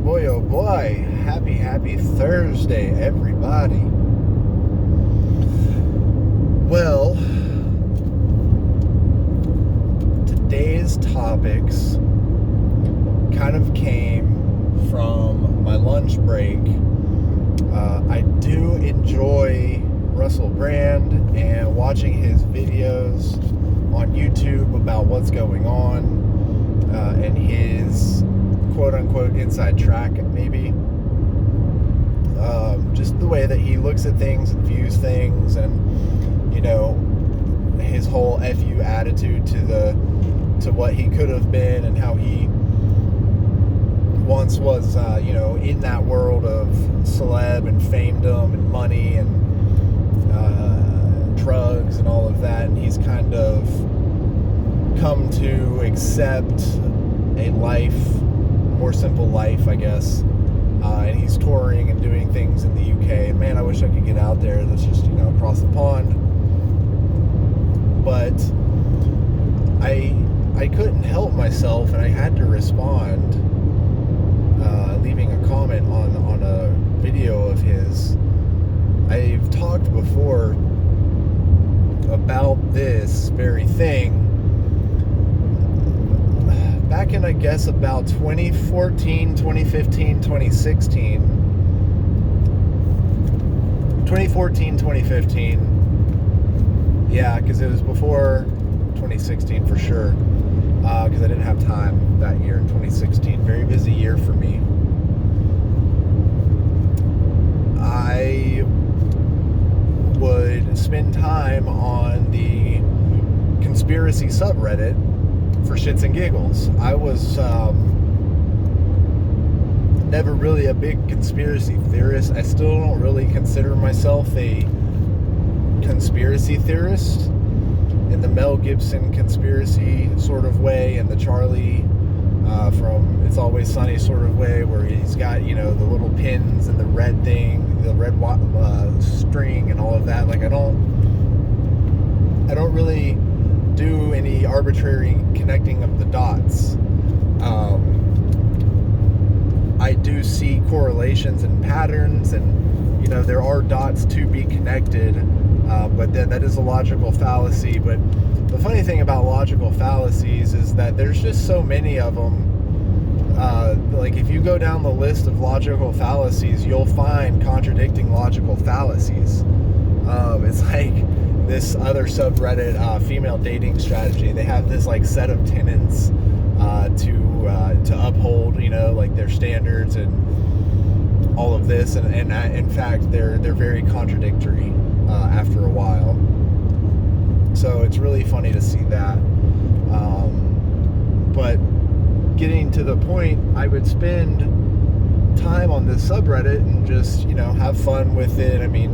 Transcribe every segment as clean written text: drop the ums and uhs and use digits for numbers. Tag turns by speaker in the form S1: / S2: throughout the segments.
S1: oh boy. Happy Thursday, everybody. Well, today's topics kind of came from my lunch break. I do enjoy Russell Brand and watching his videos on YouTube about what's going on and his quote-unquote inside track, maybe. Just the way that he looks at things and views things, and, you know, his whole FU attitude to what he could have been and how he once was, in that world of celeb and famedom and money and drugs and all of that, and he's kind of come to accept a more simple life, I guess. And he's touring and doing things in the UK. And man, I wish I could get out there. That's just, across the pond. But I couldn't help myself, and I had to respond, leaving a comment on a video of his. I've talked before about this very thing back in, I guess, about 2014, 2015, 2016. 2014, 2015. Yeah, because it was before 2016 for sure. Because I didn't have time that year in 2016. Very busy year for me. I would spend time on the conspiracy subreddit for shits and giggles. I was never really a big conspiracy theorist. I still don't really consider myself a conspiracy theorist in the Mel Gibson conspiracy sort of way, and the Charlie from It's Always Sunny sort of way, where he's got, the little pins and the red thing, the red string and all of that. Like, I don't really do any arbitrary connecting of the dots. I do see correlations and patterns, and there are dots to be connected, but that is a logical fallacy. But the funny thing about logical fallacies is that there's just so many of them. Like, if you go down the list of logical fallacies, you'll find contradicting logical fallacies. It's like this other subreddit, female dating strategy. They have this like set of tenets to uphold, like their standards and all of this, and in fact they're very contradictory after a while. So it's really funny to see that. But getting to the point, I would spend time on this subreddit and just have fun with it. I mean,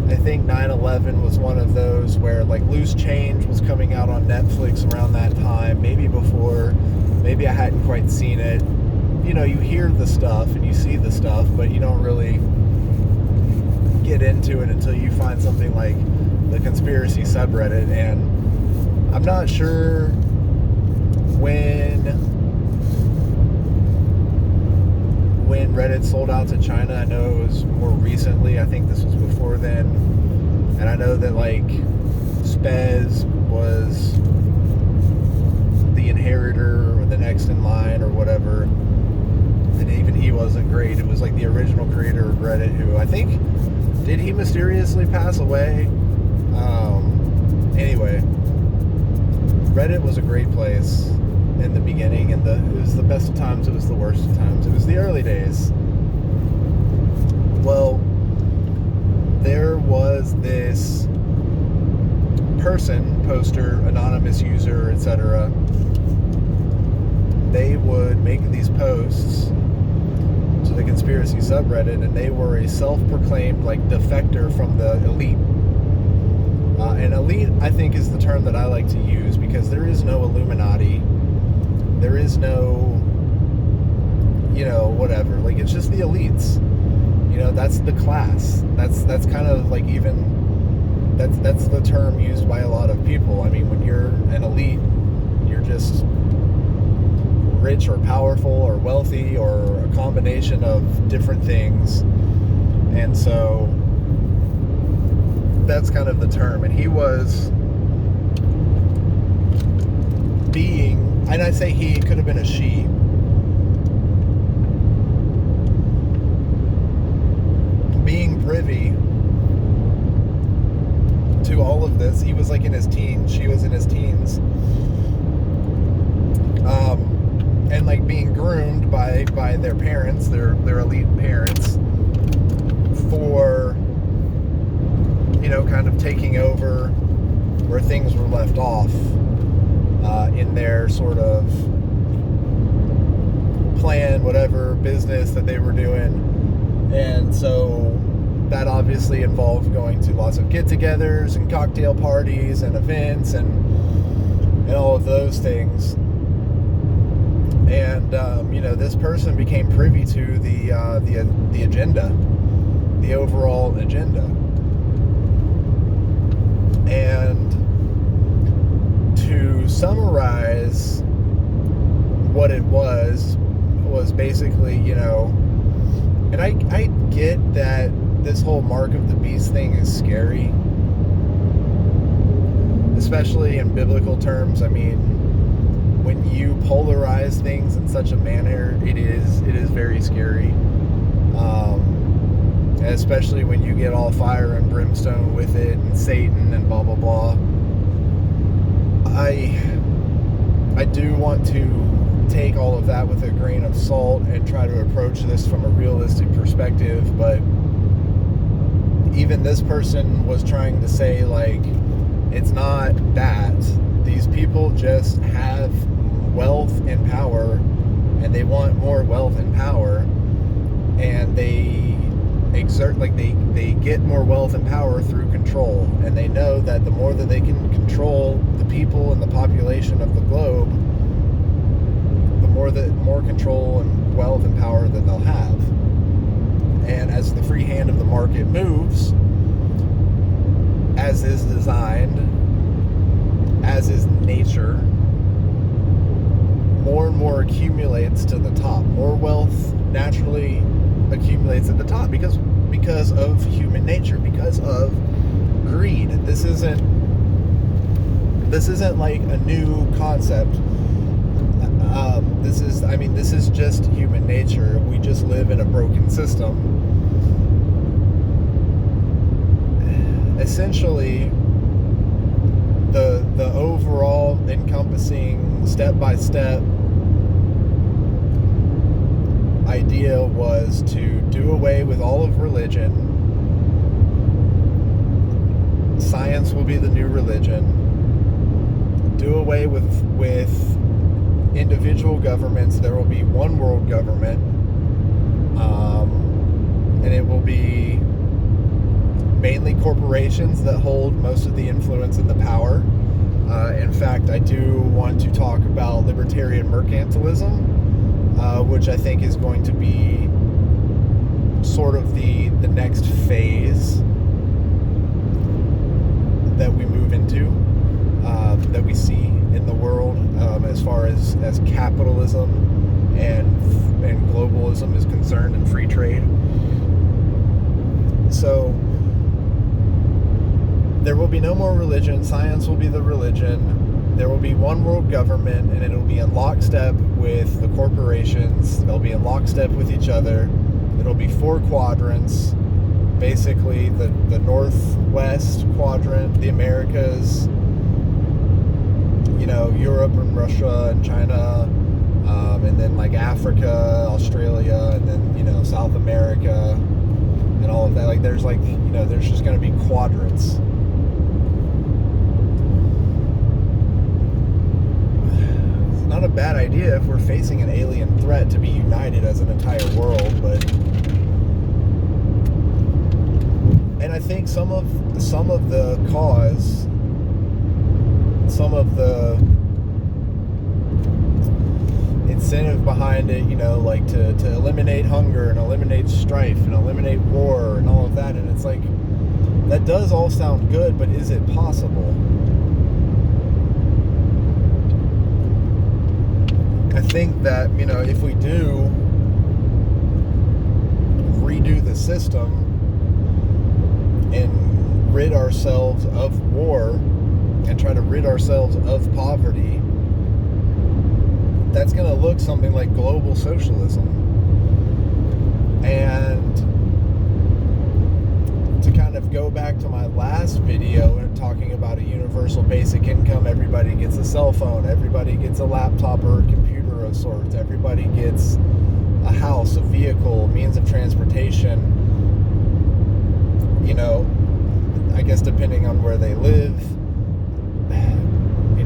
S1: I think 9/11 was one of those where, like, Loose Change was coming out on Netflix around that time, maybe before, maybe I hadn't quite seen it. You hear the stuff and you see the stuff, but you don't really get into it until you find something like the conspiracy subreddit. And I'm not sure when Reddit sold out to China. I know it was more recently. I think this was before then. And I know that, like, Spez was the inheritor or the next in line or whatever. And even he wasn't great. It was like the original creator of Reddit, who I think, did he mysteriously pass away? Anyway, Reddit was a great place in the beginning, and it was the best of times, it was the worst of times. It was the early days. Well, there was this person, poster, anonymous user, etc. They would make these posts to the conspiracy subreddit, and they were a self-proclaimed, like, defector from the elite. And elite, I think, is the term that I like to use, because there is no Illuminati. There is no, whatever. Like, it's just the elites. That's the class. That's kind of like, even that's the term used by a lot of people. I mean, when you're an elite, you're just rich or powerful or wealthy or a combination of different things. And so that's kind of the term. And he was being, and I say he, it could have been a she, being privy to all of this. He was like in his teens, she was in his teens, and like being groomed by their parents, their elite parents, for, you know, kind of taking over where things were left off in their sort of plan, whatever business that they were doing. And so that obviously involved going to lots of get-togethers and cocktail parties and events and all of those things. And you know, this person became privy to the agenda, the overall agenda. And to summarize what it was basically, you know, and I get that this whole mark of the beast thing is scary, especially in biblical terms. I mean, when you polarize things in such a manner, it is very scary. Especially when you get all fire and brimstone with it, and Satan and blah blah blah. I do want to take all of that with a grain of salt and try to approach this from a realistic perspective, but even this person was trying to say, like, it's not that. These people just have wealth and power, and they want more wealth and power, and they exert, like, they get more wealth and power through control, and they know that the more that they can control the people and the population of the globe, the more control and wealth and power that they'll have. And as the free hand of the market moves, as is designed, as is nature, more and more accumulates to the top. More wealth naturally accumulates at the top because of human nature, because of greed. This isn't like a new concept. This is just human nature. We just live in a broken system. Essentially, the overall encompassing step-by-step idea was to do away with all of religion. Science will be the new religion. Do away with individual governments. There will be one world government, and it will be mainly corporations that hold most of the influence and the power. In fact, I do want to talk about libertarian mercantilism, which I think is going to be sort of the next phase that we move into, that we see in the world, as far as capitalism and globalism is concerned, and free trade. So there will be no more religion. Science will be the religion. There will be one world government, and it will be in lockstep with the corporations. They'll be in lockstep with each other. It'll be 4 quadrants. Basically, the northwest quadrant, the Americas, you know, Europe and Russia and China, and then like Africa, Australia, and then, you know, South America and all of that. Like, there's like, you know, there's just going to be quadrants. It's not a bad idea if we're facing an alien threat to be united as an entire world, but, and I think some of the cause, some of the incentive behind it, you know, like to eliminate hunger and eliminate strife and eliminate war and all of that, and it's like, that does all sound good, but is it possible? I think that, if we do redo the system and rid ourselves of war and try to rid ourselves of poverty, that's going to look something like global socialism. And to kind of go back to my last video and talking about a universal basic income, everybody gets a cell phone, everybody gets a laptop or a computer of sorts, everybody gets a house, a vehicle, means of transportation, I guess depending on where they live,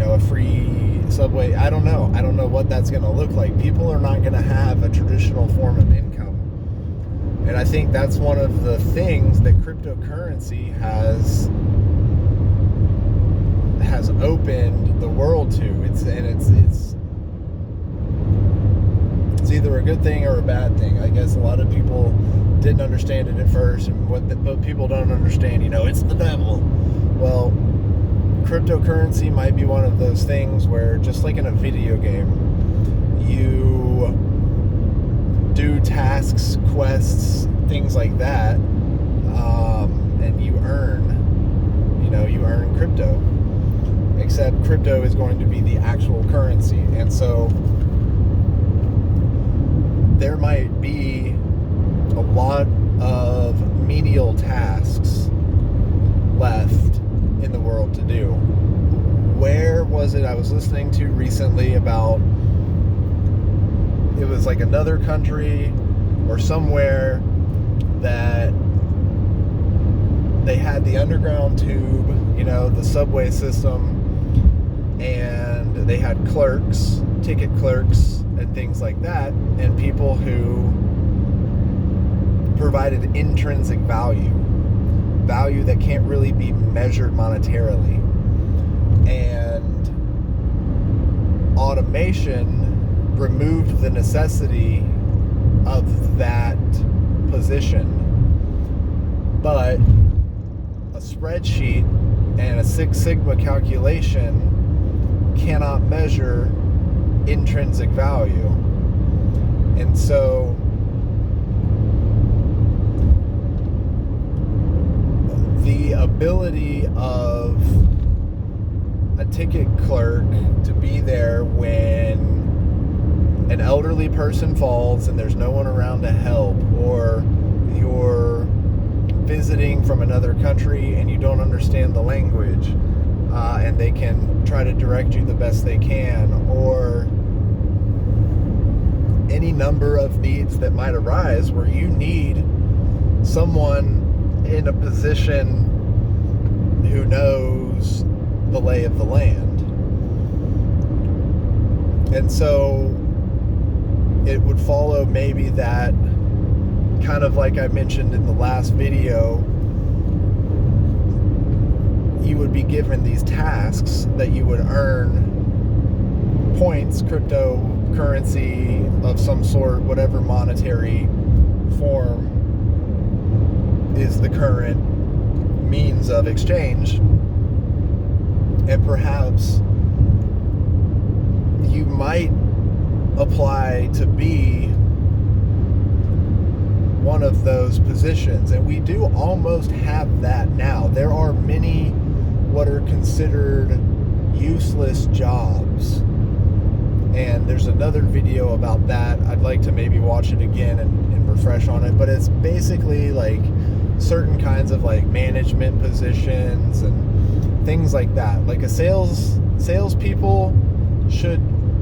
S1: a free subway. I don't know what that's going to look like. People are not going to have a traditional form of income. And I think that's one of the things that cryptocurrency has opened the world to. It's either a good thing or a bad thing. I guess a lot of people didn't understand it at first, and what people don't understand, it's the devil. Well, cryptocurrency might be one of those things where, just like in a video game, you do tasks, quests, things like that, and you earn crypto. Except crypto is going to be the actual currency, and so there might be a lot of menial tasks left in the world to do. Where was it I was listening to recently about, it was like another country or somewhere that they had the underground tube, the subway system, and they had clerks, ticket clerks, and things like that, and people who provided intrinsic value that can't really be measured monetarily. And automation removed the necessity of that position. But a spreadsheet and a Six Sigma calculation cannot measure intrinsic value. And so the ability of a ticket clerk to be there when an elderly person falls and there's no one around to help, or you're visiting from another country and you don't understand the language, and they can try to direct you the best they can, or any number of needs that might arise where you need someone in a position who knows the lay of the land. And so it would follow maybe that, kind of like I mentioned in the last video, you would be given these tasks that you would earn points, cryptocurrency of some sort, whatever monetary form is the current means of exchange. And perhaps you might apply to be one of those positions. And we do almost have that now. There are many what are considered useless jobs. And there's another video about that. I'd like to maybe watch it again and refresh on it. But it's basically like certain kinds of like management positions and things like that. Like salespeople should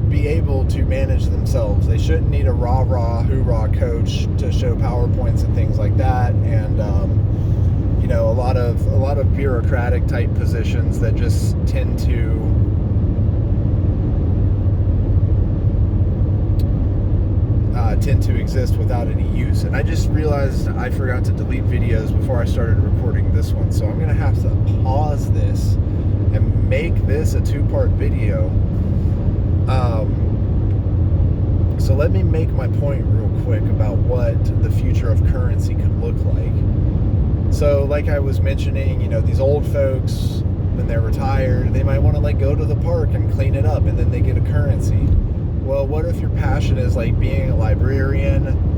S1: be able to manage themselves. They shouldn't need a rah-rah, hoorah coach to show PowerPoints and things like that. And a lot of bureaucratic type positions that just tend to exist without any use. And I just realized I forgot to delete videos before I started recording this one, so I'm gonna have to pause this and make this a two-part video. So let me make my point real quick about what the future of currency could look like. So like I was mentioning, these old folks, when they're retired, they might want to go to the park and clean it up, and then they get a currency. Well, what if your passion is like being a librarian,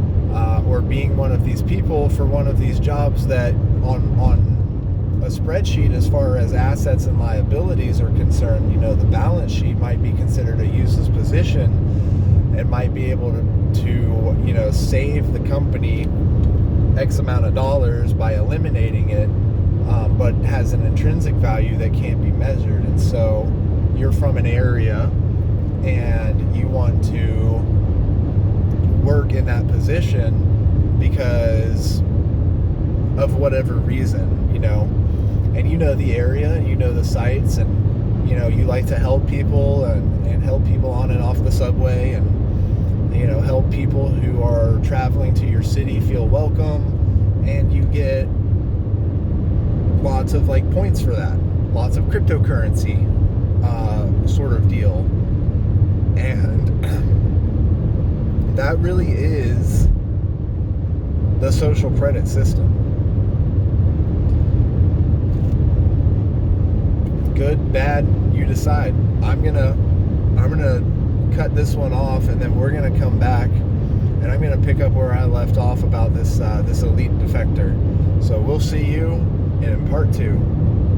S1: or being one of these people for one of these jobs that on a spreadsheet, as far as assets and liabilities are concerned, the balance sheet might be considered a useless position and might be able to save the company X amount of dollars by eliminating it, but has an intrinsic value that can't be measured. And so you're from an area and you want to work in that position because of whatever reason, and the area and the sites, and you like to help people and help people on and off the subway, and help people who are traveling to your city feel welcome, and you get lots of like points for that, lots of cryptocurrency sort of deal. And that really is the social credit system. Good, bad, you decide. I'm gonna cut this one off, and then we're gonna come back, and I'm gonna pick up where I left off about this elite defector. So we'll see you in part 2.